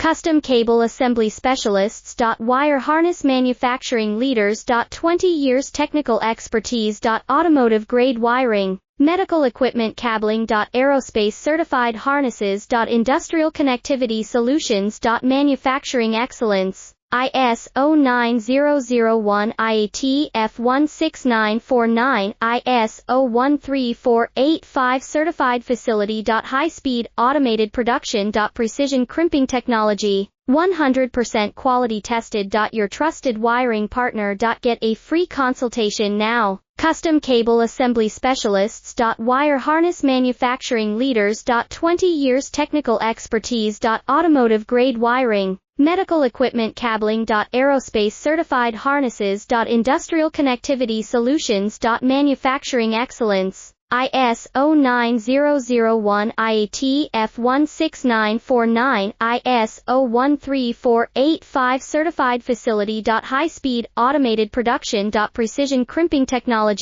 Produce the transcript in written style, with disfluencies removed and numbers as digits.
Custom Cable Assembly Specialists. Wire Harness Manufacturing Leaders. 20 years technical expertise. Automotive grade wiring, medical equipment cabling. Aerospace certified harnesses. Industrial connectivity solutions. Manufacturing excellence. ISO 9001 IATF 16949 ISO 13485 certified facility. High speed automated production. Precision crimping technology, 100% quality tested. Your trusted wiring partner. Get a free consultation now. Custom Cable Assembly Specialists. Wire Harness Manufacturing Leaders. 20 years technical expertise. Automotive grade wiring, medical equipment cabling. Aerospace certified harnesses. Industrial connectivity solutions. Manufacturing excellence. ISO 9001 IATF 16949 ISO 13485 certified facility. High speed automated production. Precision crimping technology.